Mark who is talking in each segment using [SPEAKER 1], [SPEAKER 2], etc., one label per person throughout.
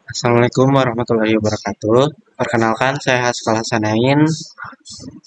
[SPEAKER 1] Assalamualaikum warahmatullahi wabarakatuh. Perkenalkan, saya Haskal Hasanain.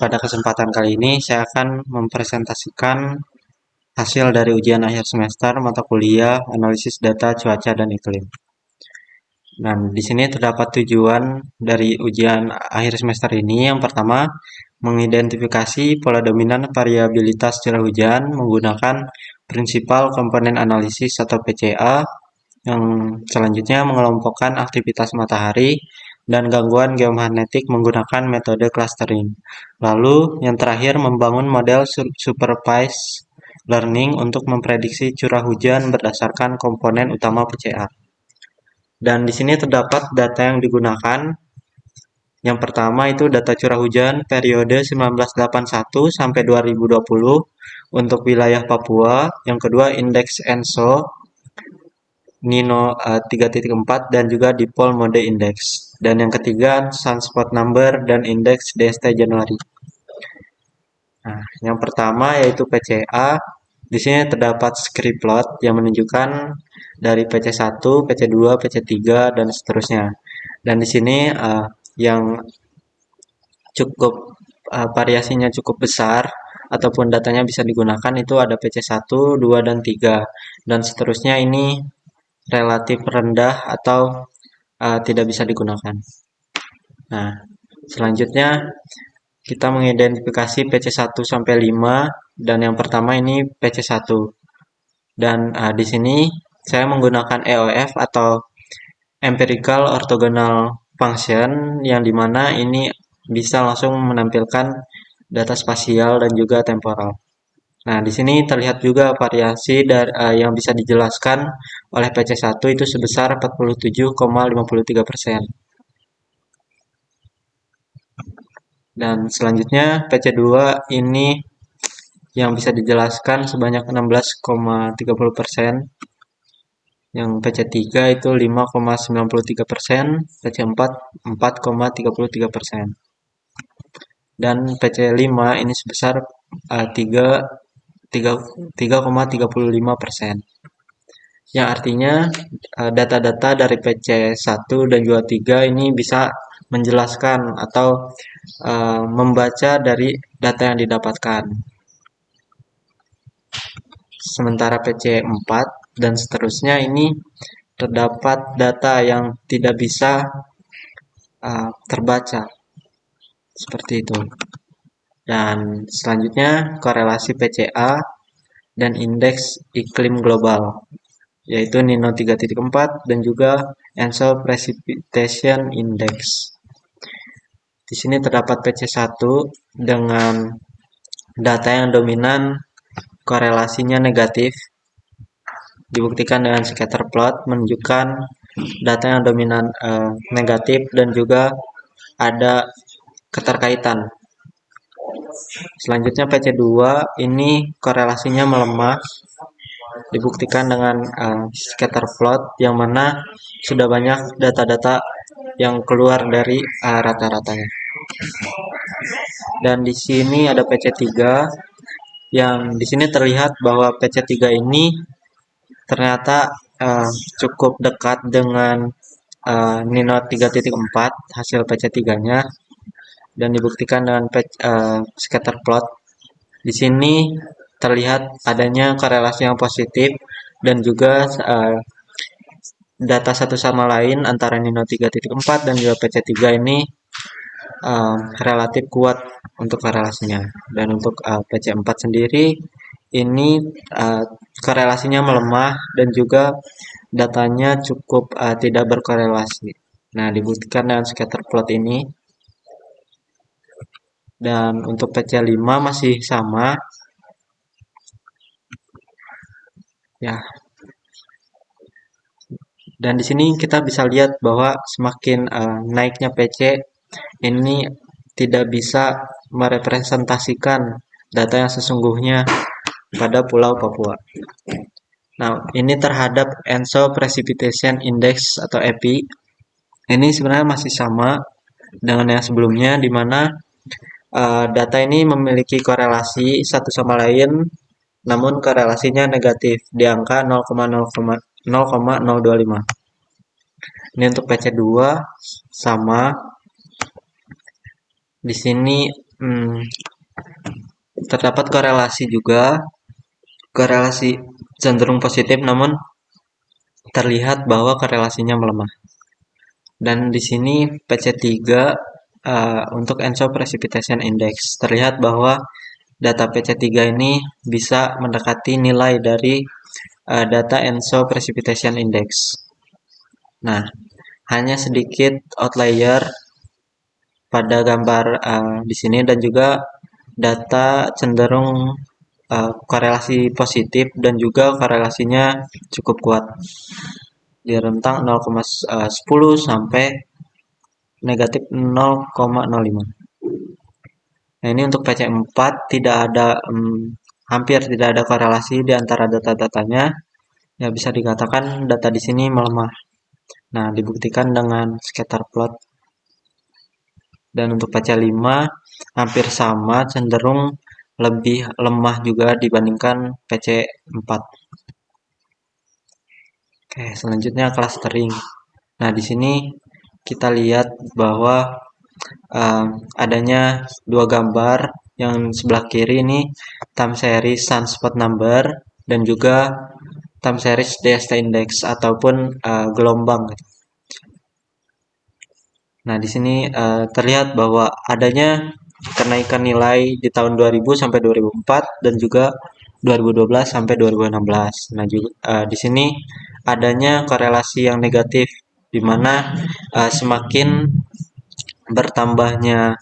[SPEAKER 1] Pada kesempatan kali ini, saya akan mempresentasikan hasil dari ujian akhir semester mata kuliah analisis data cuaca dan iklim. Dan di sini terdapat tujuan dari ujian akhir semester ini. Yang pertama, mengidentifikasi pola dominan variabilitas curah hujan menggunakan prinsipal komponen analisis atau PCA. Yang selanjutnya mengelompokkan aktivitas matahari dan gangguan geomagnetik menggunakan metode clustering. Lalu yang terakhir membangun model supervised learning untuk memprediksi curah hujan berdasarkan komponen utama PCA. Dan di sini terdapat data yang digunakan. Yang pertama itu data curah hujan periode 1981 sampai 2020 untuk wilayah Papua. Yang kedua indeks ENSO Nino 3.4 dan juga Dipole Mode Index. Dan yang ketiga Sunspot Number dan indeks DST Januari. Nah, yang pertama yaitu PCA. Di sini terdapat script plot yang menunjukkan dari PC1, PC2, PC3 dan seterusnya. Dan di sini yang cukup variasinya cukup besar ataupun datanya bisa digunakan itu ada PC1, 2 dan 3 dan seterusnya ini relatif rendah atau tidak bisa digunakan. Nah, selanjutnya kita mengidentifikasi PC1 sampai 5 dan yang pertama ini PC1. Dan di sini saya menggunakan EOF atau Empirical Orthogonal Function yang dimana ini bisa langsung menampilkan data spasial dan juga temporal. Nah, di sini terlihat juga variasi yang bisa dijelaskan oleh PC1 itu sebesar 47,53%. Dan selanjutnya PC2 ini yang bisa dijelaskan sebanyak 16,30%. Yang PC3 itu 5,93%, PC4 4,33%. Dan PC5 ini sebesar 3,35%. Yang artinya data-data dari PC1 dan juga 3 ini bisa menjelaskan atau membaca dari data yang didapatkan. Sementara PC4 dan seterusnya ini terdapat data yang tidak bisa terbaca. Seperti itu. Dan selanjutnya korelasi PCA dan indeks iklim global yaitu Nino 3.4 dan juga ENSO Precipitation Index. Di sini terdapat PC1 dengan data yang dominan korelasinya negatif. Dibuktikan dengan scatter plot menunjukkan data yang dominan negatif dan juga ada keterkaitan. Selanjutnya PC2 ini korelasinya melemah. Dibuktikan dengan scatter plot yang mana sudah banyak data-data yang keluar dari rata-ratanya. Dan di sini ada PC3 yang di sini terlihat bahwa PC3 ini ternyata cukup dekat dengan Nino 3.4 hasil PC3-nya dan dibuktikan dengan scatter plot. Di sini terlihat adanya korelasi yang positif dan juga data satu sama lain antara Nino 3.4 dan juga PC3 ini relatif kuat untuk korelasinya. Dan untuk PC4 sendiri ini korelasinya melemah dan juga datanya cukup tidak berkorelasi. Nah, dibuktikan dengan scatter plot ini. Dan untuk PC5 masih sama. Ya. Dan di sini kita bisa lihat bahwa semakin naiknya PC ini tidak bisa merepresentasikan data yang sesungguhnya pada Pulau Papua. Nah, ini terhadap ENSO Precipitation Index atau EPI. Ini sebenarnya masih sama dengan yang sebelumnya, di mana data ini memiliki korelasi satu sama lain, namun korelasinya negatif di angka 0,025. Ini untuk PC2 sama. Di sini terdapat korelasi juga, korelasi cenderung positif, namun terlihat bahwa korelasinya melemah. Dan di sini PC3 untuk ENSO Precipitation Index, terlihat bahwa data PC3 ini bisa mendekati nilai dari data ENSO Precipitation Index. Nah, hanya sedikit outlier pada gambar di sini, dan juga data cenderung korelasi positif dan juga korelasinya cukup kuat di rentang 0,10 sampai negatif 0,05. Nah, ini untuk PC4 tidak ada hampir tidak ada korelasi di antara data-datanya. Ya, bisa dikatakan data di sini melemah. Nah, dibuktikan dengan scatter plot. Dan untuk PC5 hampir sama, cenderung lebih lemah juga dibandingkan PC4. Oke, selanjutnya clustering. Nah, di sini kita lihat bahwa adanya dua gambar. Yang sebelah kiri ini time series sunspot number dan juga time series DST index ataupun gelombang. Nah, di sini terlihat bahwa adanya kenaikan nilai di tahun 2000 sampai 2004 dan juga 2012 sampai 2016. Nah, juga di sini adanya korelasi yang negatif, di mana semakin bertambahnya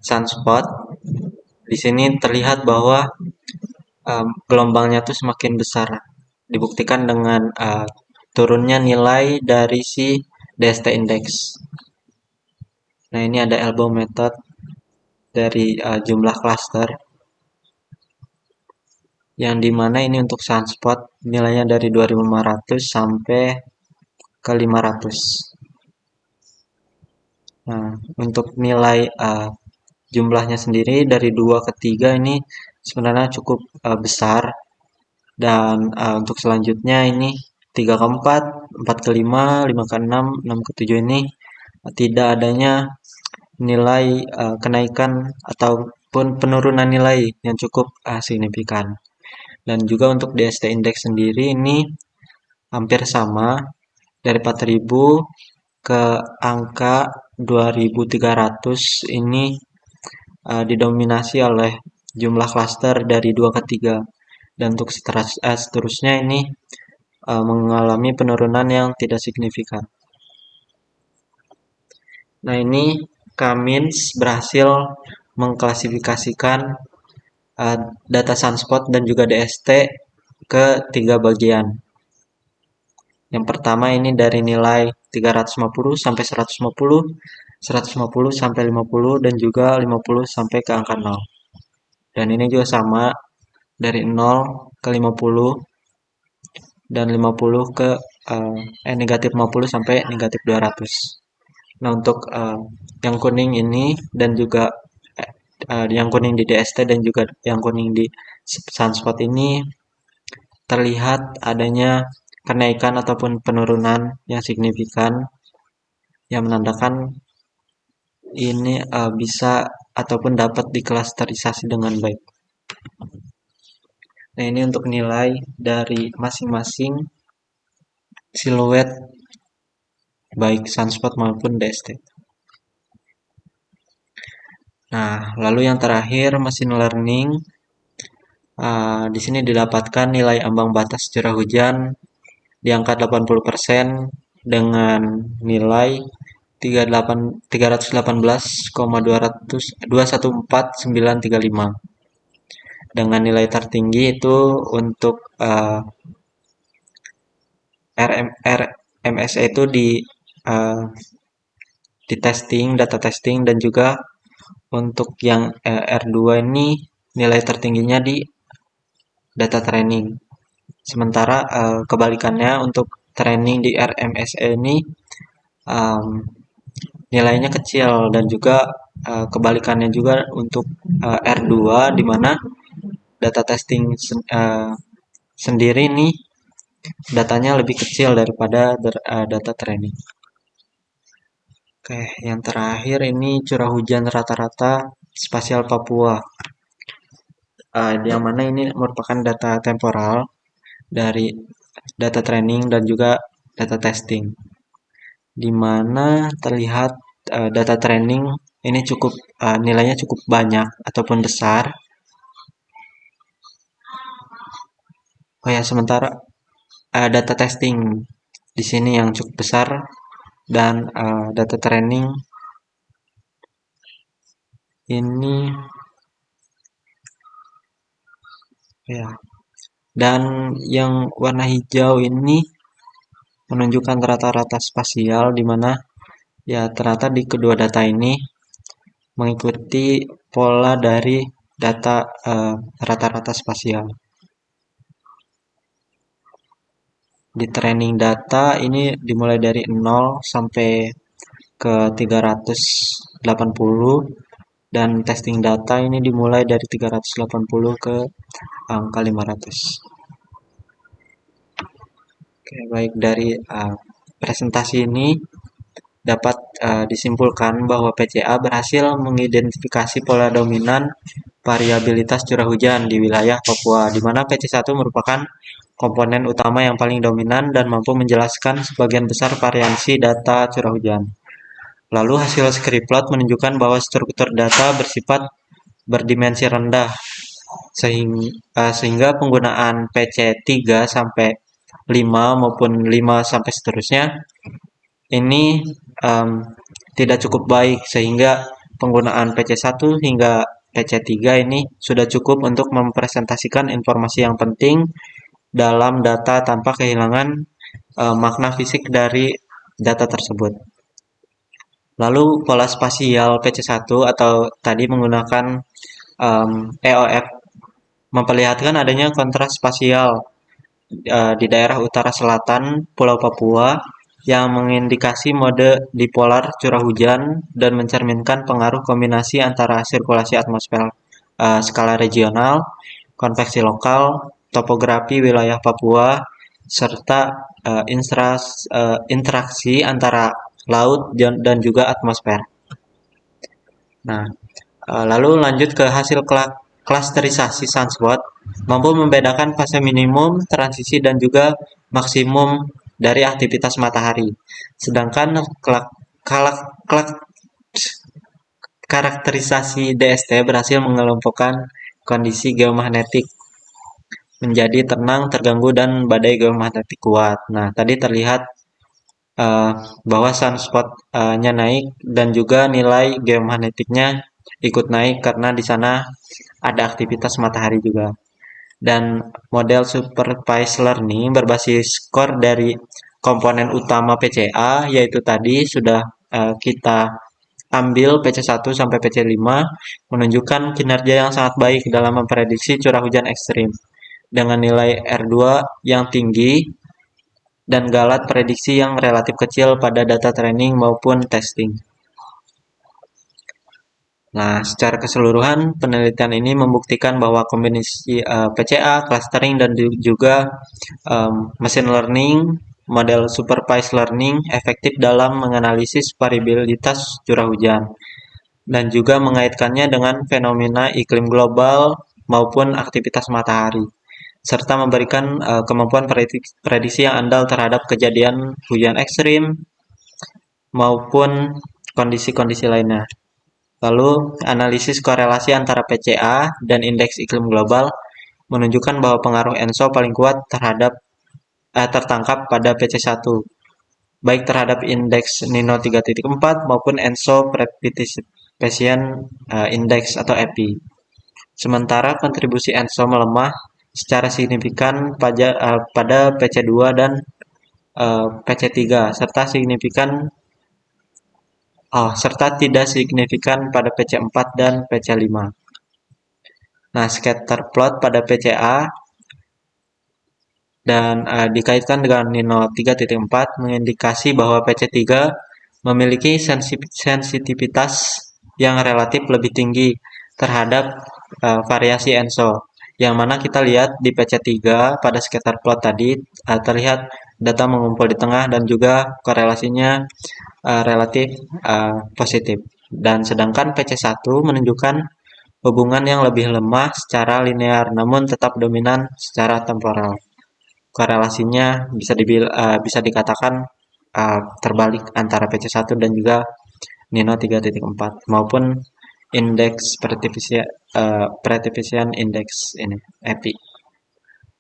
[SPEAKER 1] sunspot, di sini terlihat bahwa gelombangnya tuh semakin besar. Dibuktikan dengan turunnya nilai dari si DST index. Nah, ini ada elbow method dari jumlah cluster, yang dimana ini untuk sunspot nilainya dari 2500 sampai ke 500. Nah, untuk nilai jumlahnya sendiri dari 2 ke 3 ini sebenarnya cukup besar. Dan untuk selanjutnya ini 3 ke 4, 4 ke 5, 5 ke 6, 6 ke 7 ini tidak adanya nilai kenaikan ataupun penurunan nilai yang cukup signifikan. Dan juga untuk DST index sendiri ini hampir sama, dari 4000 ke angka 2300 ini didominasi oleh jumlah cluster dari 2 ke 3. Dan untuk seterusnya ini mengalami penurunan yang tidak signifikan. Nah, ini Kamins berhasil mengklasifikasikan data sunspot dan juga DST ke 3 bagian. Yang pertama ini dari nilai 350 sampai 150, 150 sampai 50, dan juga 50 sampai ke angka 0. Dan ini juga sama dari 0 ke 50 dan 50 ke negatif 50 sampai negatif 200. Nah, untuk yang kuning ini dan juga yang kuning di DST dan juga yang kuning di sunspot ini terlihat adanya kenaikan ataupun penurunan yang signifikan, yang menandakan ini bisa ataupun dapat diklasterisasi dengan baik. Nah, ini untuk nilai dari masing-masing siluet baik sunspot maupun DST. Nah, lalu yang terakhir machine learning. Di sini didapatkan nilai ambang batas curah hujan di angka 80% dengan nilai 318,214,935. Dengan nilai tertinggi itu untuk RMSE itu di testing, data testing, dan juga untuk yang R2 ini nilai tertingginya di data training. Sementara kebalikannya untuk training di RMSE ini nilainya kecil, dan juga kebalikannya juga untuk R2, di mana data testing sendiri ini datanya lebih kecil daripada data training. Oke, yang terakhir ini curah hujan rata-rata spasial Papua. Yang mana ini merupakan data temporal dari data training dan juga data testing. Di mana terlihat data training ini cukup nilainya cukup banyak ataupun besar. Oh ya, sementara data testing di sini yang cukup besar dan data training ini ya. Dan yang warna hijau ini menunjukkan rata-rata spasial di mana ya ternyata di kedua data ini mengikuti pola dari data rata-rata spasial. Di training data ini dimulai dari 0 sampai ke 380 dan testing data ini dimulai dari 380 ke angka 500. Oke, baik dari presentasi ini dapat disimpulkan bahwa PCA berhasil mengidentifikasi pola dominan variabilitas curah hujan di wilayah Papua, di mana PC1 merupakan komponen utama yang paling dominan dan mampu menjelaskan sebagian besar variansi data curah hujan. Lalu hasil scriptplot menunjukkan bahwa struktur data bersifat berdimensi rendah, sehingga penggunaan PC3 sampai 5 maupun 5 sampai seterusnya ini tidak cukup baik, sehingga penggunaan PC1 hingga PC3 ini sudah cukup untuk mempresentasikan informasi yang penting dalam data tanpa kehilangan makna fisik dari data tersebut. Lalu pola spasial PC1 atau tadi menggunakan EOF memperlihatkan adanya kontras spasial di daerah utara selatan Pulau Papua yang mengindikasi mode dipolar curah hujan dan mencerminkan pengaruh kombinasi antara sirkulasi atmosfer skala regional, konveksi lokal, topografi wilayah Papua, serta interaksi antara laut dan juga atmosfer. Nah, lalu lanjut ke hasil klasterisasi sunspot, mampu membedakan fase minimum, transisi, dan juga maksimum dari aktivitas matahari. Sedangkan karakterisasi DST berhasil mengelompokkan kondisi geomagnetik menjadi tenang, terganggu, dan badai geomagnetik kuat. Nah, tadi terlihat bahwa sunspot-nya naik dan juga nilai geomagnetiknya ikut naik karena di sana ada aktivitas matahari juga. Dan model supervised learning berbasis skor dari komponen utama PCA, yaitu tadi sudah kita ambil PC1 sampai PC5, menunjukkan kinerja yang sangat baik dalam memprediksi curah hujan ekstrim dengan nilai R2 yang tinggi dan galat prediksi yang relatif kecil pada data training maupun testing. Nah, secara keseluruhan penelitian ini membuktikan bahwa kombinasi PCA, clustering, dan juga machine learning, model supervised learning efektif dalam menganalisis variabilitas curah hujan dan juga mengaitkannya dengan fenomena iklim global maupun aktivitas matahari, serta memberikan kemampuan prediksi yang andal terhadap kejadian hujan ekstrim maupun kondisi-kondisi lainnya. Lalu, analisis korelasi antara PCA dan indeks iklim global menunjukkan bahwa pengaruh ENSO paling kuat tertangkap pada PC1, baik terhadap indeks Nino 3.4 maupun ENSO Precipitation Index atau EPI. Sementara kontribusi ENSO melemah secara signifikan pada PC2 dan PC3 serta tidak signifikan pada PC4 dan PC5. Nah, scatter plot pada PCA dan dikaitkan dengan Nino 3.4 mengindikasi bahwa PC3 memiliki sensitivitas yang relatif lebih tinggi terhadap variasi ENSO, yang mana kita lihat di PC3 pada scatter plot tadi terlihat data mengumpul di tengah dan juga korelasinya relatif positif. Dan sedangkan PC1 menunjukkan hubungan yang lebih lemah secara linear namun tetap dominan secara temporal. Korelasinya bisa dikatakan terbalik antara PC1 dan juga Nino 3.4 maupun indeks Pretipician Index ini EPI.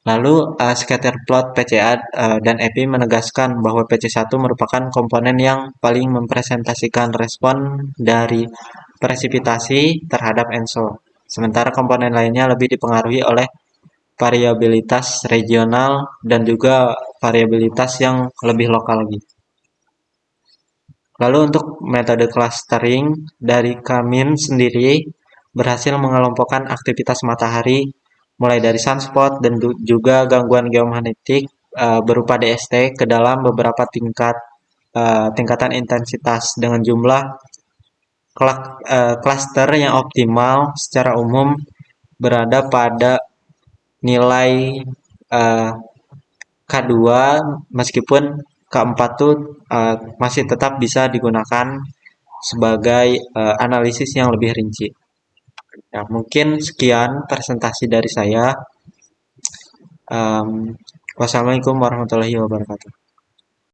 [SPEAKER 1] Lalu scatter plot PCA dan EPI menegaskan bahwa PC1 merupakan komponen yang paling mempresentasikan respon dari presipitasi terhadap ENSO. Sementara komponen lainnya lebih dipengaruhi oleh variabilitas regional dan juga variabilitas yang lebih lokal lagi. Lalu untuk metode clustering dari Kamin sendiri berhasil mengelompokkan aktivitas matahari mulai dari sunspot dan juga gangguan geomagnetik berupa DST ke dalam beberapa tingkatan intensitas dengan jumlah cluster yang optimal secara umum berada pada nilai K2 meskipun K4 tuh masih tetap bisa digunakan sebagai analisis yang lebih rinci. Ya, mungkin sekian presentasi dari saya. Wassalamualaikum warahmatullahi wabarakatuh.